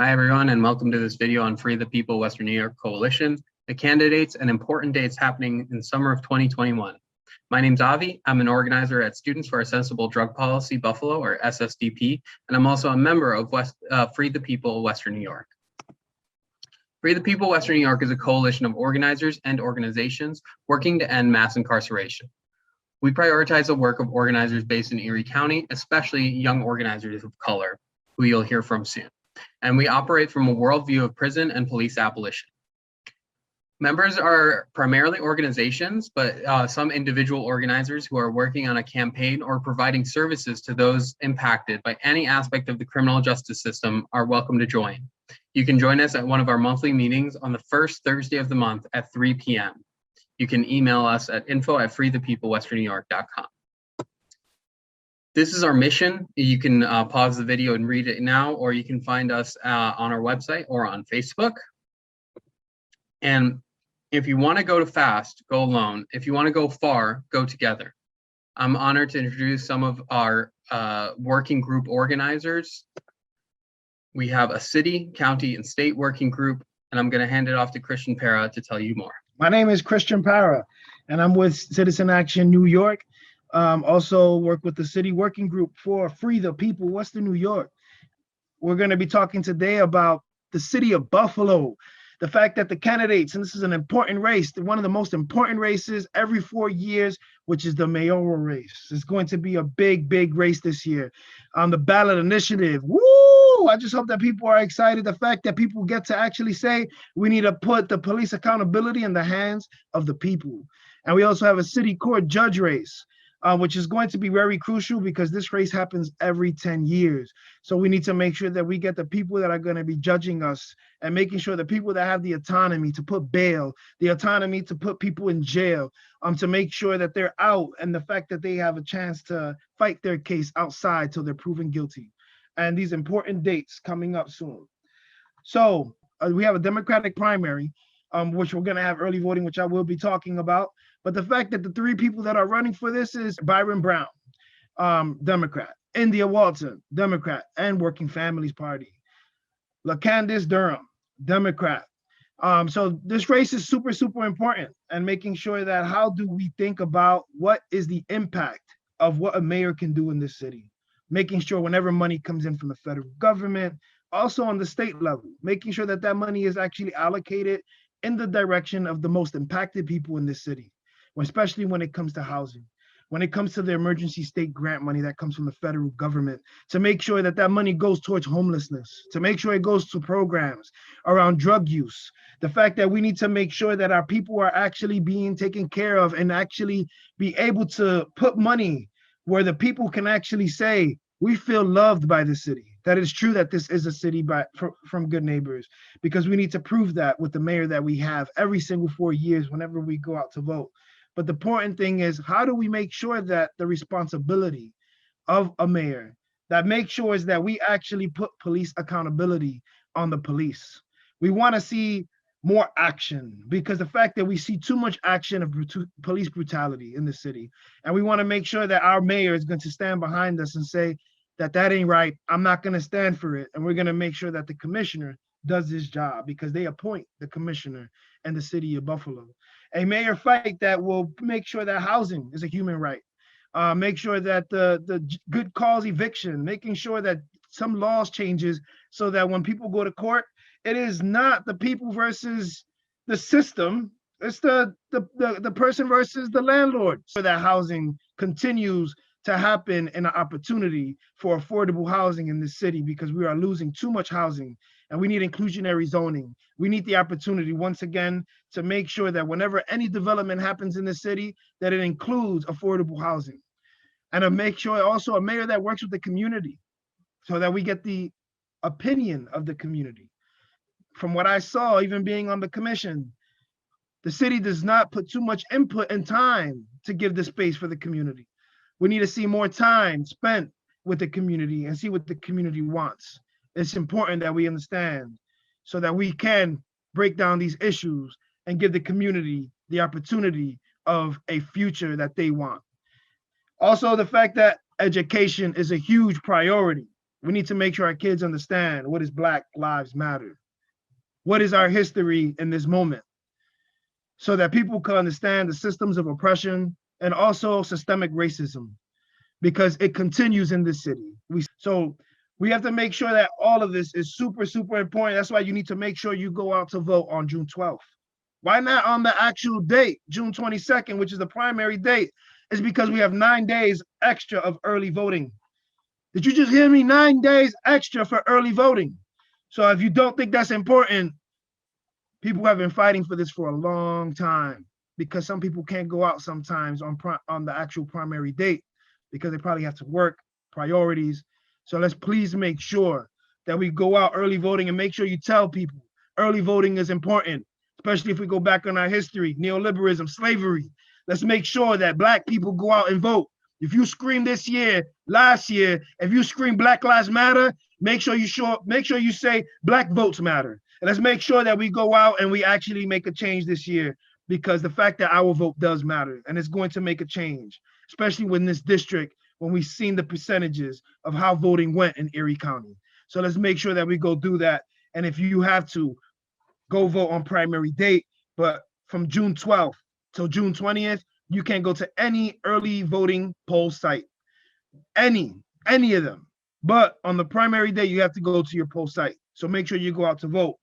Hi, everyone, and welcome to this video on Free the People Western New York Coalition, the candidates and important dates happening in summer of 2021. My name's Avi. I'm an organizer at Students for a Sensible Drug Policy Buffalo, or SSDP, and I'm also a member of Free the People Western New York. Free the People Western New York is a coalition of organizers and organizations working to end mass incarceration. We prioritize the work of organizers based in Erie County, especially young organizers of color, who you'll hear from soon. And we operate from a worldview of prison and police abolition. Members are primarily organizations, but some individual organizers who are working on a campaign or providing services to those impacted by any aspect of the criminal justice system are welcome to join. You can join us at one of our monthly meetings on the first Thursday of the month at 3 p.m. You can email us at info@freethepeoplewesternNewYork.com. This is our mission. You can pause the video and read it now, or you can find us on our website or on Facebook. And if you want to go fast, go alone. If you want to go far, go together. I'm honored to introduce some of our working group organizers. We have a city, county, and state working group, and I'm going to hand it off to Christian Para to tell you more. My name is Christian Para, and I'm with Citizen Action New York. Also work with the city working group for Free the People Western New York. We're going to be talking today about the city of Buffalo, the fact that the candidates, and this is an important race, one of the most important races every 4 years, which is the mayoral race. It's going to be a big race this year. On the ballot initiative, woo! I just hope that people are excited. The fact that people get to actually say we need to put the police accountability in the hands of the people. And we also have a city court judge race, which is going to be very crucial because this race happens every 10 years. So we need to make sure that we get the people that are going to be judging us and making sure the people that have the autonomy to put bail, the autonomy to put people in jail, to make sure that they're out, and the fact that they have a chance to fight their case outside till they're proven guilty. And these important dates coming up soon. So we have a Democratic primary, which we're going to have early voting, which I will be talking about. But the fact that the three people that are running for this is Byron Brown, Democrat, India Walton, Democrat, and Working Families Party. LaCandice Durham, Democrat. So this race is super important, and making sure that how do we think about what is the impact of what a mayor can do in this city. Making sure whenever money comes in from the federal government, also on the state level, making sure that that money is actually allocated in the direction of the most impacted people in this city, especially when it comes to housing, when it comes to the emergency state grant money that comes from the federal government, to make sure that that money goes towards homelessness, to make sure it goes to programs around drug use, the fact that we need to make sure that our people are actually being taken care of and actually be able to put money where the people can actually say, we feel loved by the city. That is true that this is a city from good neighbors, because we need to prove that with the mayor that we have every single 4 years whenever we go out to vote. But the important thing is, how do we make sure that the responsibility of a mayor that makes sure is that we actually put police accountability on the police? We want to see more action, because the fact that we see too much action of police brutality in the city, and we want to make sure that our mayor is going to stand behind us and say that that ain't right, I'm not going to stand for it, and we're going to make sure that the commissioner does his job, because they appoint the commissioner in the city of Buffalo. A mayor fight that will make sure that housing is a human right, make sure that the good cause eviction, making sure that some laws changes so that when people go to court, it is not the people versus the system, it's the person versus the landlord, so that housing continues to happen and an opportunity for affordable housing in this city, because we are losing too much housing and we need inclusionary zoning. We need the opportunity once again to make sure that whenever any development happens in the city, that it includes affordable housing, and to make sure also a mayor that works with the community so that we get the opinion of the community. From what I saw, even being on the commission, the city does not put too much input and time to give the space for the community. We need to see more time spent with the community and see what the community wants. It's important that we understand so that we can break down these issues and give the community the opportunity of a future that they want. Also, the fact that education is a huge priority. We need to make sure our kids understand what is Black Lives Matter. What is our history in this moment? So that people can understand the systems of oppression and also systemic racism, because it continues in this city. So we have to make sure that all of this is super, super important. That's why you need to make sure you go out to vote on June 12th. Why not on the actual date, June 22nd, which is the primary date? Is because we have 9 days extra of early voting. Did you just hear me? 9 days extra for early voting. So if you don't think that's important, people have been fighting for this for a long time, because some people can't go out sometimes on the actual primary date because they probably have to work, priorities. So let's please make sure that we go out early voting, and make sure you tell people early voting is important, especially if we go back on our history, neoliberalism, slavery. Let's make sure that Black people go out and vote. If you scream this year, last year, if you scream Black Lives Matter, make sure you say Black votes matter. And let's make sure that we go out and we actually make a change this year, because the fact that our vote does matter, and it's going to make a change, especially when this district, when we've seen the percentages of how voting went in Erie County. So let's make sure that we go do that. And if you have to, go vote on primary date, but from June 12th till June 20th, you can't go to any early voting poll site, any of them. But on the primary day, you have to go to your poll site. So make sure you go out to vote.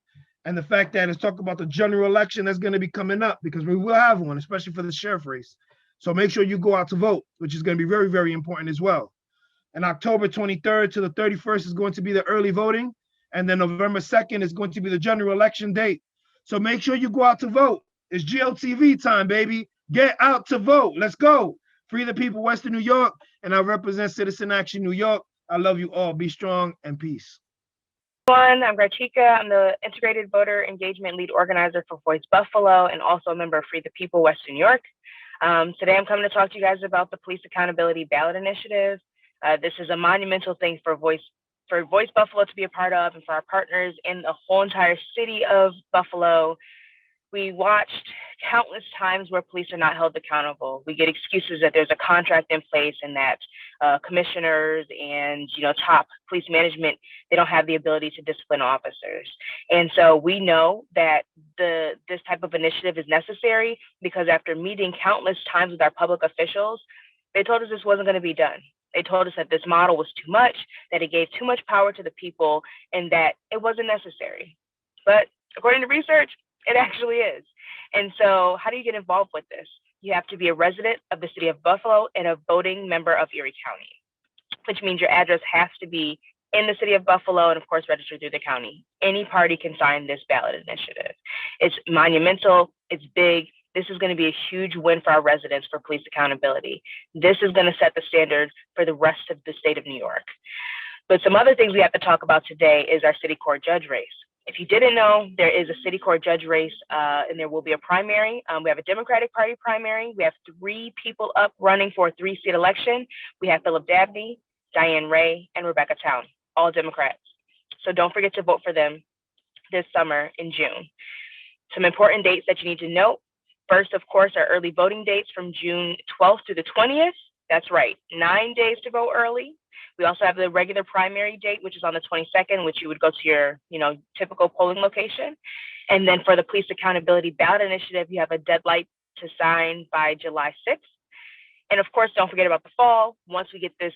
And the fact that it's talk about the general election that's going to be coming up, because we will have one, especially for the sheriff race. So make sure you go out to vote, which is going to be very, very important as well. And October 23rd to the 31st is going to be the early voting. And then November 2nd is going to be the general election date. So make sure you go out to vote. It's GOTV time, baby. Get out to vote. Let's go. Free the people, Western New York. And I represent Citizen Action New York. I love you all. Be strong and peace. I'm Grachika. I'm the Integrated Voter Engagement Lead Organizer for Voice Buffalo, and also a member of Free the People Western New York. Today I'm coming to talk to you guys about the Police Accountability Ballot Initiative. This is a monumental thing for Voice Buffalo to be a part of, and for our partners in the whole entire city of Buffalo. We watched countless times where police are not held accountable. We get excuses that there's a contract in place, and that commissioners and top police management, they don't have the ability to discipline officers. And so we know that this type of initiative is necessary, because after meeting countless times with our public officials, they told us this wasn't going to be done. They told us that this model was too much, that it gave too much power to the people, and that it wasn't necessary. But according to research, it actually is. And so how do you get involved with this? You have to be a resident of the city of Buffalo and a voting member of Erie County, which means your address has to be in the city of Buffalo, and of course registered through the county. Any party can sign this ballot initiative. It's monumental, it's big. This is going to be a huge win for our residents for police accountability. This is going to set the standard for the rest of the state of New York. But some other things we have to talk about today is our city court judge race. If you didn't know, there is a city court judge race, and there will be a primary. We have a Democratic Party primary. We have 3 people up running for a 3-seat election. We have Philip Dabney, Diane Ray, and Rebecca Town, all Democrats. So don't forget to vote for them this summer in June. Some important dates that you need to note. First, of course, our early voting dates from June 12th to the 20th. That's right, 9 days to vote early. We also have the regular primary date, which is on the 22nd, which you would go to your, typical polling location. And then for the Police Accountability Ballot Initiative, you have a deadline to sign by July 6th. And of course, don't forget about the fall. Once we get this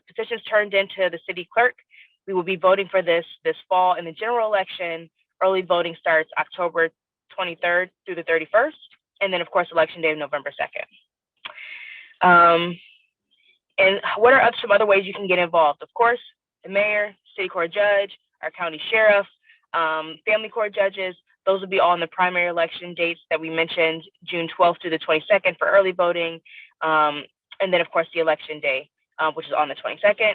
petitions turned into the city clerk, we will be voting for this fall in the general election. Early voting starts October 23rd through the 31st. And then, of course, election day, November 2nd. And what are some other ways you can get involved? Of course, the mayor, city court judge, our county sheriff, family court judges. Those will be all in the primary election dates that we mentioned, June 12th to the 22nd for early voting. And then, of course, the election day, which is on the 22nd.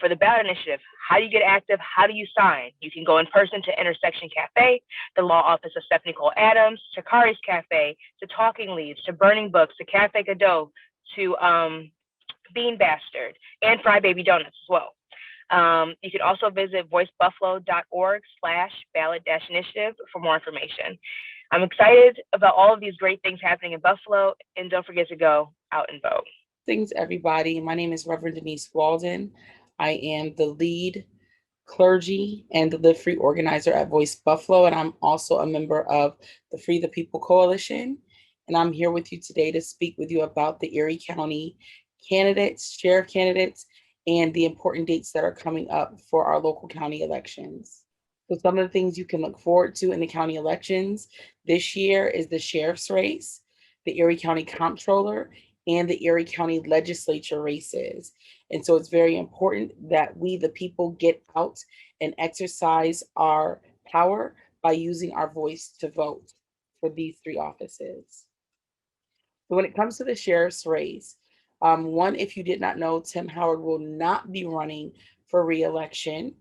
For the ballot initiative, how do you get active? How do you sign? You can go in person to Intersection Cafe, the law office of Stephanie Cole Adams, to Kari's Cafe, to Talking Leaves, to Burning Books, to Cafe Godot, to Bean Bastard, and Fry Baby Donuts as well. You can also visit voicebuffalo.org/ballot-initiative for more information. I'm excited about all of these great things happening in Buffalo, and don't forget to go out and vote. Thanks, everybody. My name is Reverend Denise Walden. I am the lead clergy and the Live Free organizer at Voice Buffalo, and I'm also a member of the Free the People Coalition. And I'm here with you today to speak with you about the Erie County candidates, sheriff candidates, and the important dates that are coming up for our local county elections. So some of the things you can look forward to in the county elections this year is the sheriff's race, the Erie County Comptroller, and the Erie County Legislature races. And so it's very important that we, the people, get out and exercise our power by using our voice to vote for these three offices. So when it comes to the sheriff's race, one, if you did not know, Tim Howard will not be running for re-election,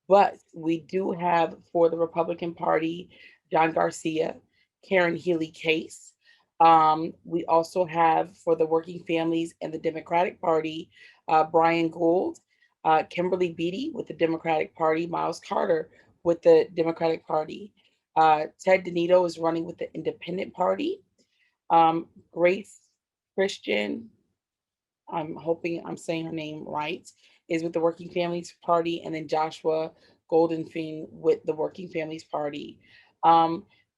but we do have for the Republican Party, John Garcia, Karen Healy Case. We also have for the Working Families and the Democratic Party, Brian Gould, Kimberly Beatty with the Democratic Party, Miles Carter with the Democratic Party. Ted Donito is running with the Independent Party. Grace Christian, I'm hoping I'm saying her name right, is with the Working Families Party, and then Joshua Goldenfein with the Working Families Party.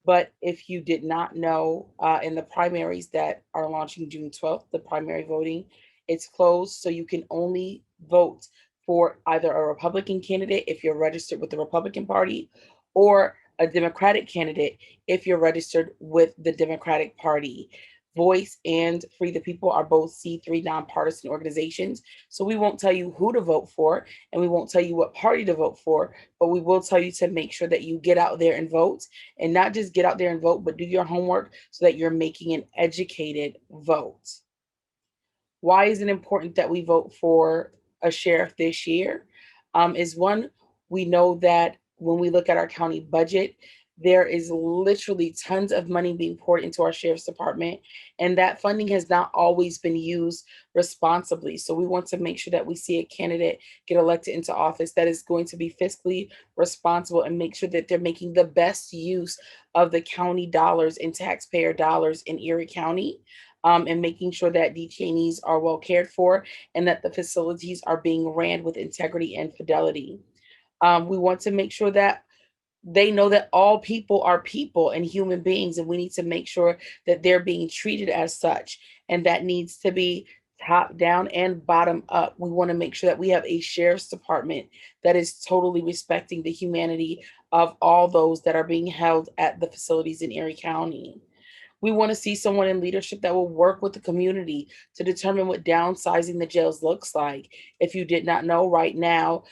But if you did not know, in the primaries that are launching June 12th, the primary voting, it's closed, so you can only vote for either a Republican candidate if you're registered with the Republican Party, or a Democratic candidate if you're registered with the Democratic Party. Voice and Free the People are both C3 nonpartisan organizations. So we won't tell you who to vote for, and we won't tell you what party to vote for, but we will tell you to make sure that you get out there and vote, and not just get out there and vote, but do your homework so that you're making an educated vote. Why is it important that we vote for a sheriff this year? Is one, we know that when we look at our county budget, there is literally tons of money being poured into our sheriff's department, and that funding has not always been used responsibly. So we want to make sure that we see a candidate get elected into office that is going to be fiscally responsible and make sure that they're making the best use of the county dollars and taxpayer dollars in Erie County. And making sure that detainees are well cared for and that the facilities are being ran with integrity and fidelity. We want to make sure that they know that all people are people and human beings, and we need to make sure that they're being treated as such. And that needs to be top down and bottom up. We want to make sure that we have a sheriff's department that is totally respecting the humanity of all those that are being held at the facilities in Erie County. We want to see someone in leadership that will work with the community to determine what downsizing the jails looks like. If you did not know, right now,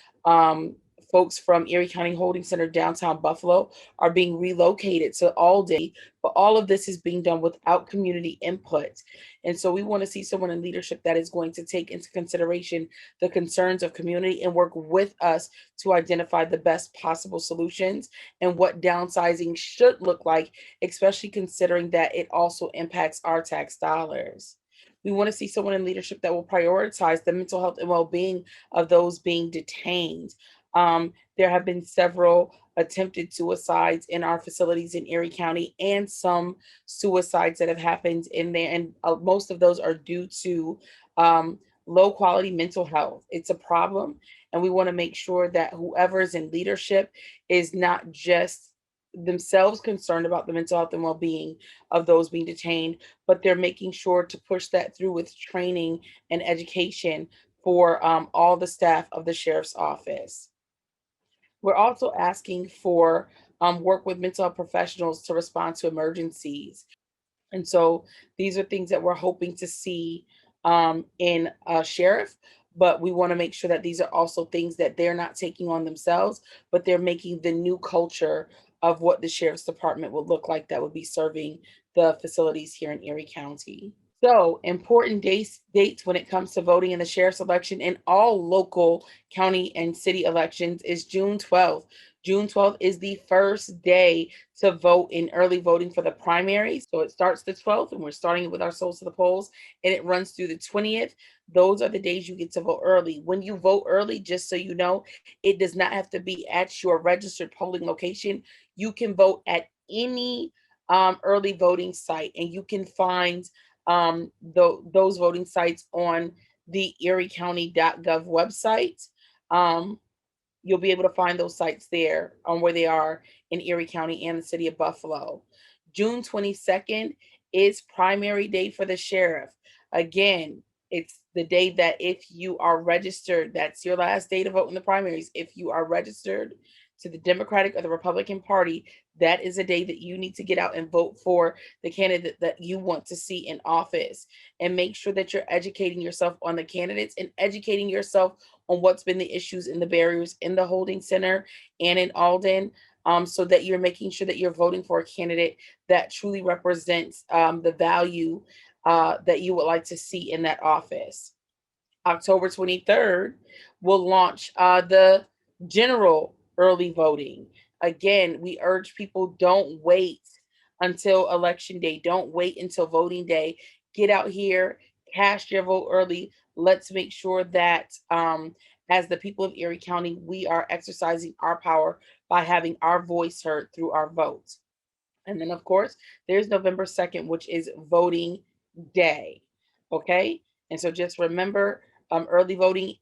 folks from Erie County Holding Center downtown Buffalo are being relocated to Aldi, but all of this is being done without community input. And so we want to see someone in leadership that is going to take into consideration the concerns of community and work with us to identify the best possible solutions and what downsizing should look like, especially considering that it also impacts our tax dollars. We want to see someone in leadership that will prioritize the mental health and well-being of those being detained. There have been several attempted suicides in our facilities in Erie County, and some suicides that have happened in there, and most of those are due to low quality mental health. It's a problem, and we want to make sure that whoever is in leadership is not just themselves concerned about the mental health and well-being of those being detained, but they're making sure to push that through with training and education for all the staff of the sheriff's office. We're also asking for work with mental health professionals to respond to emergencies. And so these are things that we're hoping to see in a sheriff, but we want to make sure that these are also things that they're not taking on themselves, but they're making the new culture of what the sheriff's department would look like that would be serving the facilities here in Erie County. So important dates when it comes to voting in the sheriff's election and all local county and city elections is June 12th. June 12th is the first day to vote in early voting for the primaries. So it starts the 12th, and we're starting it with our souls to the polls, and it runs through the 20th. Those are the days you get to vote early. When you vote early, just so you know, it does not have to be at your registered polling location. You can vote at any early voting site, and you can find those voting sites on the eriecounty.gov website. You'll be able to find those sites there on where they are in Erie County and the city of Buffalo. June 22nd is primary day for the sheriff. Again, it's the day that if you are registered, that's your last day to vote in the primaries. If you are registered to the Democratic or the Republican Party, that is a day that you need to get out and vote for the candidate that you want to see in office. And make sure that you're educating yourself on the candidates and educating yourself on what's been the issues and the barriers in the holding center and in Alden, so that you're making sure that you're voting for a candidate that truly represents the value that you would like to see in that office. October 23rd, will launch the general early voting. Again, we urge people, don't wait until election day. Don't wait until voting day. Get out here, cast your vote early. Let's make sure that as the people of Erie County, we are exercising our power by having our voice heard through our votes. And then, of course, there's November 2nd, which is voting day. Okay. And so just remember, early voting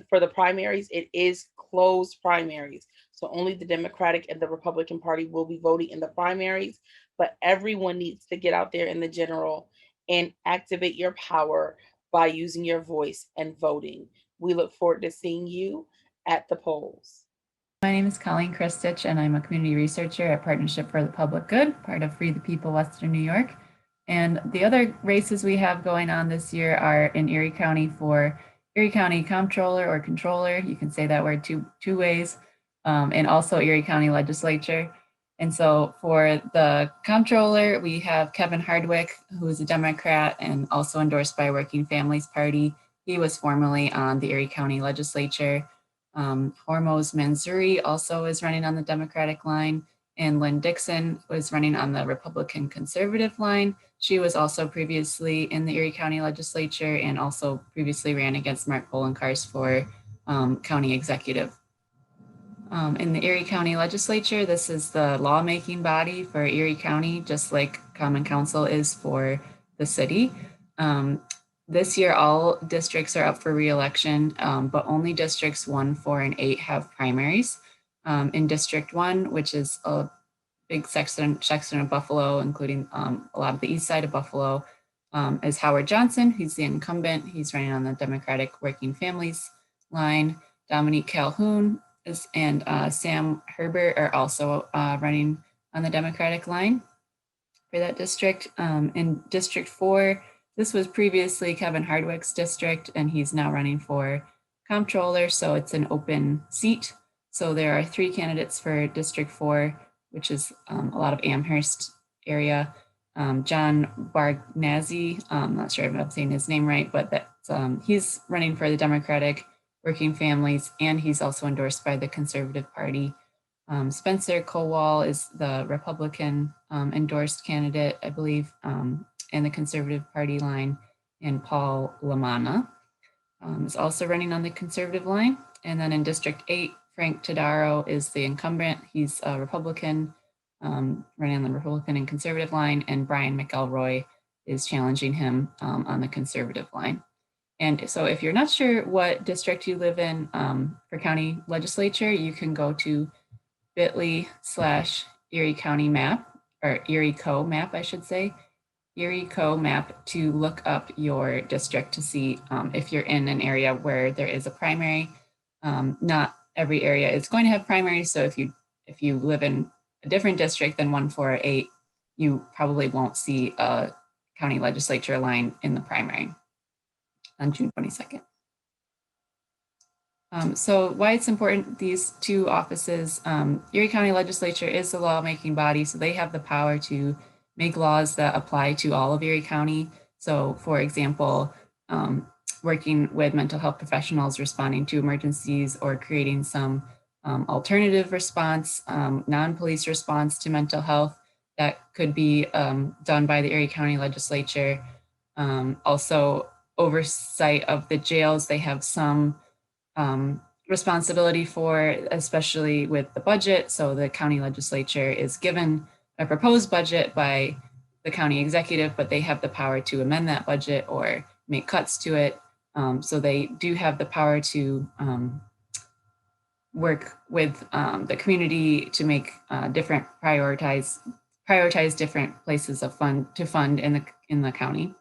for the primaries, it is closed primaries. So only the Democratic and the Republican Party will be voting in the primaries, but everyone needs to get out there in the general and activate your power by using your voice and voting. We look forward to seeing you at the polls. My name is Colleen Christich, and I'm a community researcher at Partnership for the Public Good, part of Free the People Western New York. And the other races we have going on this year are in Erie County for Erie County Comptroller or Controller. You can say that word two ways, and also Erie County Legislature. And so for the Comptroller, we have Kevin Hardwick, who is a Democrat and also endorsed by Working Families Party. He was formerly on the Erie County Legislature. Hormoz Mansouri also is running on the Democratic line, and Lynn Dixon was running on the Republican Conservative line. She was also previously in the Erie County Legislature and also previously ran against Mark Bolenkars for county executive. In the Erie County Legislature, this is the lawmaking body for Erie County, just like Common Council is for the city. This year, all districts are up for re-election, but only districts 1, 4, and 8 have primaries. In District 1, which is a big section of Buffalo, including a lot of the east side of Buffalo, is Howard Johnson. He's the incumbent. He's running on the Democratic Working Families line. Dominique Calhoun and Sam Herbert are also running on the Democratic line for that district. In District 4, this was previously Kevin Hardwick's district, and he's now running for comptroller, so it's an open seat. So there are 3 candidates for District 4, which is a lot of Amherst area. John Bargnazzi, I'm not sure if I'm saying his name right, but that's, he's running for the Democratic Working Families, and he's also endorsed by the Conservative Party. Spencer Kowal is the Republican endorsed candidate, I believe, in the Conservative Party line, and Paul Lamanna is also running on the Conservative line. And then in District 8, Frank Todaro is the incumbent. He's a Republican, running on the Republican and Conservative line, and Brian McElroy is challenging him on the Conservative line. And so if you're not sure what district you live in for county legislature, you can go to bit.ly/Erie County map, or Erie Co map, I should say, Erie Co map, to look up your district to see if you're in an area where there is a primary. Not every area is going to have primaries, so if you live in a different district than 1, 4, or 8, you probably won't see a county legislature line in the primary on June 22nd. So why it's important, these 2 offices, Erie County Legislature is the lawmaking body, so they have the power to make laws that apply to all of Erie County. So for example, working with mental health professionals responding to emergencies, or creating some alternative response, non-police response to mental health that could be done by the Erie County Legislature. Also oversight of the jails, they have some responsibility for, especially with the budget. So the county legislature is given a proposed budget by the county executive, but they have the power to amend that budget or make cuts to it. So they do have the power to work with the community to make prioritize different places of fund in the county.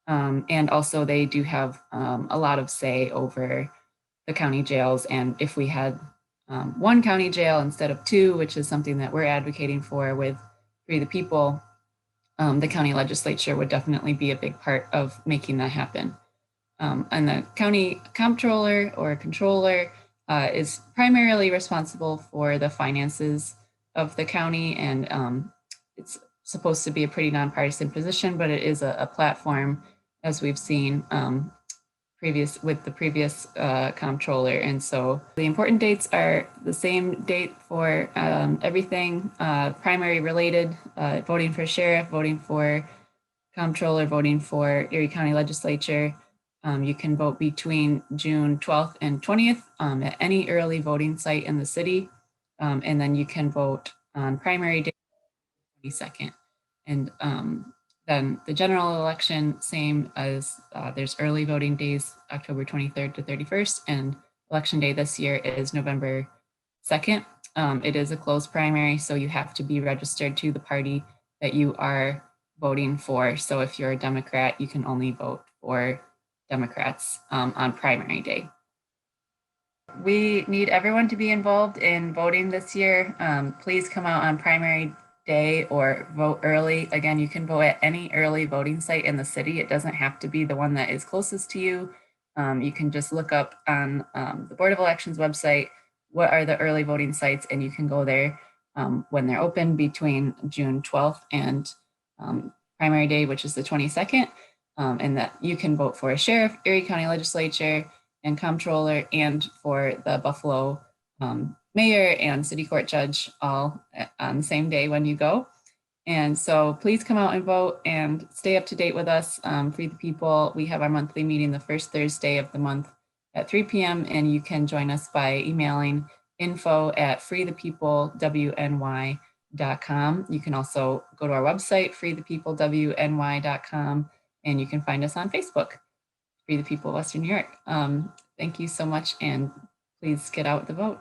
And also they do have a lot of say over the county jails. And if we had one county jail instead of two, which is something that we're advocating for with Free the People, the county legislature would definitely be a big part of making that happen. And the county comptroller or controller is primarily responsible for the finances of the county. And it's supposed to be a pretty nonpartisan position, but it is a platform, as we've seen with the previous comptroller. And so the important dates are the same date for everything primary related, voting for sheriff, voting for comptroller, voting for Erie County Legislature. You can vote between June 12th and 20th at any early voting site in the city. And then you can vote on primary day 22nd. And then the general election, same as there's early voting days, October 23rd to 31st, and election day this year is November 2nd. It is a closed primary, so you have to be registered to the party that you are voting for. So if you're a Democrat, you can only vote for Democrats on primary day. We need everyone to be involved in voting this year. Please come out on primary day or vote early. Again, you can vote at any early voting site in the city. It doesn't have to be the one that is closest to you. You can just look up on the Board of Elections website, what are the early voting sites, and you can go there when they're open between June 12th and primary day, which is the 22nd. And that you can vote for a sheriff, Erie County Legislature, and comptroller, and for the Buffalo mayor and city court judge all on the same day when you go. And so please come out and vote and stay up to date with us. Free the People, we have our monthly meeting the first Thursday of the month at 3 p.m. And you can join us by emailing info@freethepeoplewny.com. You can also go to our website, freethepeoplewny.com, and you can find us on Facebook, Free the People Western New York. Thank you so much, and please get out the vote.